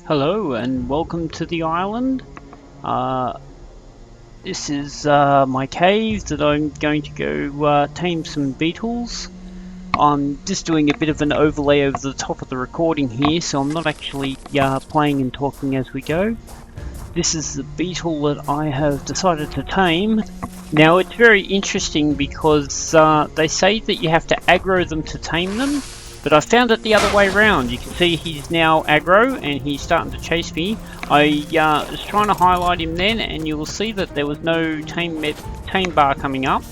Hello and welcome to the island. Uh, this is my cave that I'm going to go tame some beetles. I'm just doing a bit of an overlay over the top of the recording here, so I'm not actually playing and talking as we go. This is the beetle that I have decided to tame. Now it's very interesting because they say that you have to aggro them to tame them, but I found it the other way around. You can see he's now aggro and he's starting to chase me. I was trying to highlight him then, and you will see that there was no tame bar coming up.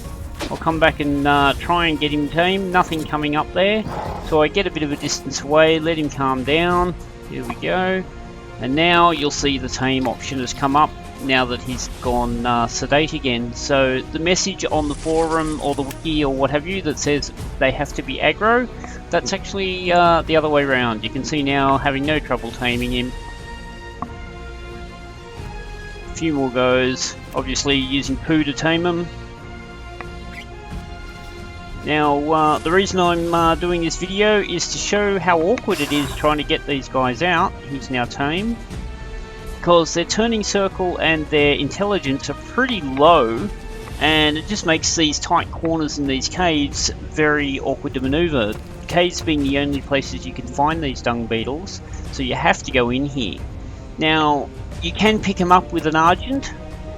I'll come back and try and get him tamed. Nothing coming up there, so I get a bit of a distance away, let him calm down. Here we go. And now you'll see the tame option has come up now that he's gone sedate again. So the message on the forum or the wiki or what have you that says they have to be aggro, that's actually the other way around. You can see now having no trouble taming him. A few more goes, obviously using poo to tame him. Now the reason I'm doing this video is to show how awkward it is trying to get these guys out. He's now tamed, because their turning circle and their intelligence are pretty low, and it just makes these tight corners in these caves very awkward to maneuver. Caves being the only places you can find these dung beetles, so you have to go in here. Now you can pick them up with an Argent,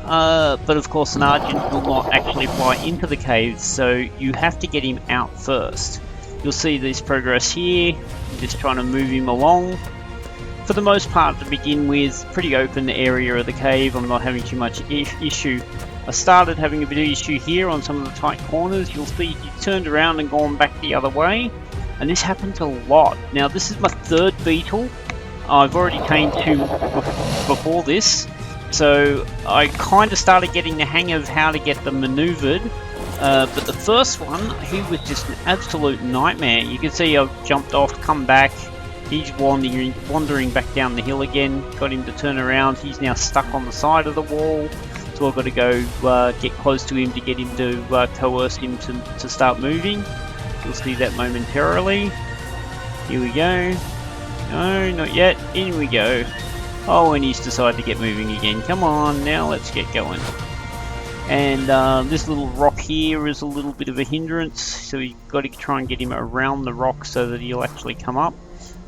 but of course an Argent will not actually fly into the caves, so you have to get him out first. You'll see this progress here. I'm just trying to move him along. For the most part, to begin with, pretty open area of the cave. I'm not having too much issue. I started having a bit of issue here on some of the tight corners. You'll see he turned around and gone back the other way, and this happens a lot. Now this is my third beetle. I've already tamed two before this, so I kind of started getting the hang of how to get them maneuvered. But the first one, he was just an absolute nightmare. You can see I've jumped off, come back. He's wandering back down the hill again. Got him to turn around. He's now stuck on the side of the wall. So I've got to go get close to him to get him to coerce him to start moving. You'll see that momentarily. Here we go. No, not yet. In we go. Oh, and he's decided to get moving again. Come on, now let's get going. And this little rock here is a little bit of a hindrance, so you've got to try and get him around the rock so that he'll actually come up.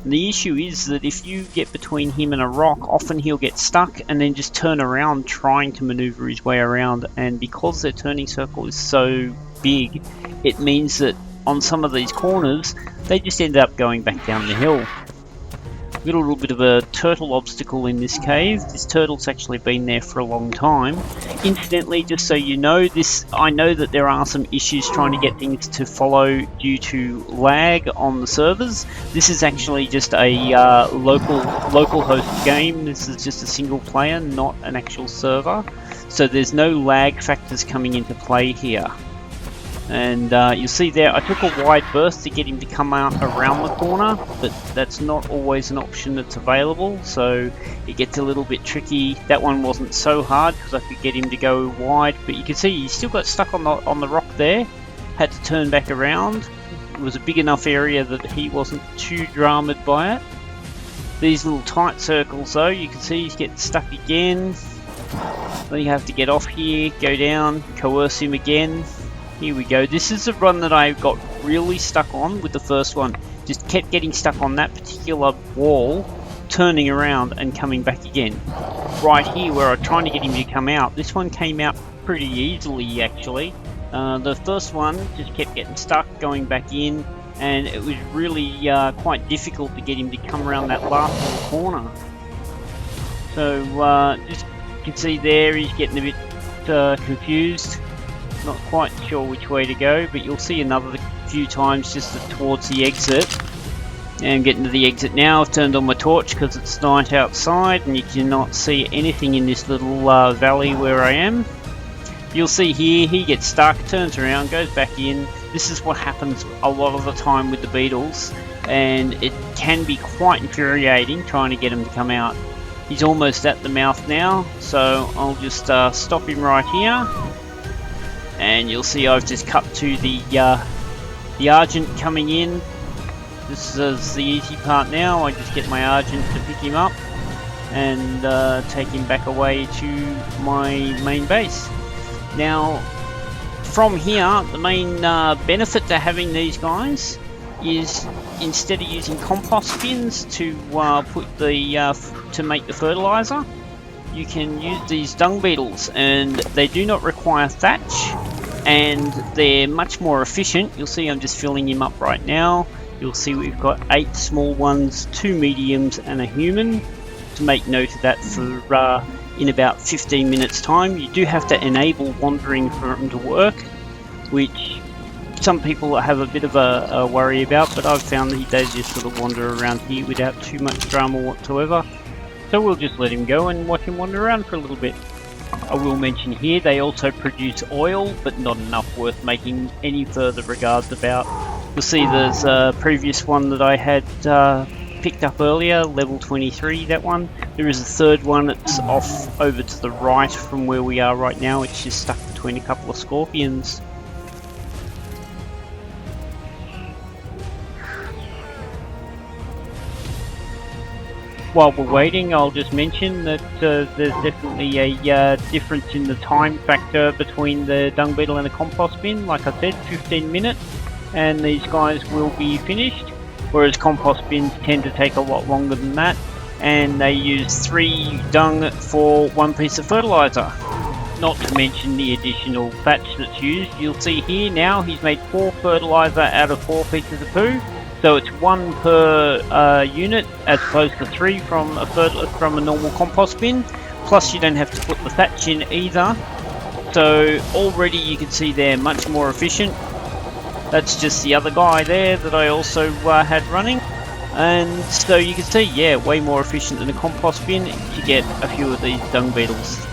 And the issue is that if you get between him and a rock, often he'll get stuck and then just turn around trying to maneuver his way around. And because their turning circle is so big, it means that on some of these corners, they just end up going back down the hill. Got a little bit of a turtle obstacle in this cave. This turtle's actually been there for a long time. Incidentally, just so you know, I know that there are some issues trying to get things to follow due to lag on the servers. This is actually just a local host game. This is just a single player, not an actual server. So there's no lag factors coming into play here. And you'll see there, I took a wide berth to get him to come out around the corner, but that's not always an option that's available, so it gets a little bit tricky. That one wasn't so hard because I could get him to go wide, but you can see he still got stuck on the rock there. Had to turn back around. It was a big enough area that he wasn't too dramaed by it. These little tight circles though, you can see he's getting stuck again. Then you have to get off here, go down, coerce him again. Here we go. This is the run that I got really stuck on with the first one. Just kept getting stuck on that particular wall, turning around and coming back again. Right here where I'm trying to get him to come out. This one came out pretty easily actually. The first one just kept getting stuck, going back in, and it was really quite difficult to get him to come around that last little corner. So just you can see there he's getting a bit confused. Not quite sure which way to go, but you'll see another few times just towards the exit. And I'm getting to the exit now. I've turned on my torch because it's night outside and you cannot see anything in this little valley where I am. You'll see here he gets stuck, turns around, goes back in. This is what happens a lot of the time with the beetles, and it can be quite infuriating trying to get him to come out. He's almost at the mouth now, so I'll just stop him right here. And you'll see I've just cut to the Argent coming in. This is the easy part now. I just get my Argent to pick him up. and take him back away to my main base. Now, from here, the main benefit to having these guys is instead of using compost bins to put the to make the fertilizer, you can use these dung beetles, and they do not require thatch, and they're much more efficient. You'll see I'm just filling him up right now. You'll see we've got 8 small ones, 2 mediums, and a human. To make note of that, for in about 15 minutes time. You do have to enable wandering for them to work, which some people have a bit of a worry about, but I've found that they just sort of wander around here without too much drama whatsoever. So we'll just let him go and watch him wander around for a little bit. I will mention here they also produce oil, but not enough worth making any further regards about. You'll see there's a previous one that I had picked up earlier, level 23, that one. There is a third one that's off over to the right from where we are right now. It's just stuck between a couple of scorpions. While we're waiting, I'll just mention that there's definitely a difference in the time factor between the dung beetle and the compost bin. Like I said, 15 minutes, and these guys will be finished, whereas compost bins tend to take a lot longer than that, and they use 3 dung for 1 piece of fertilizer. Not to mention the additional thatch that's used. You'll see here now he's made 4 fertilizer out of 4 pieces of poo. So it's 1 per unit as opposed to 3 from a normal compost bin. Plus you don't have to put the thatch in either. So already you can see they're much more efficient. That's just the other guy there that I also had running. And so you can see, yeah, way more efficient than a compost bin to get a few of these dung beetles.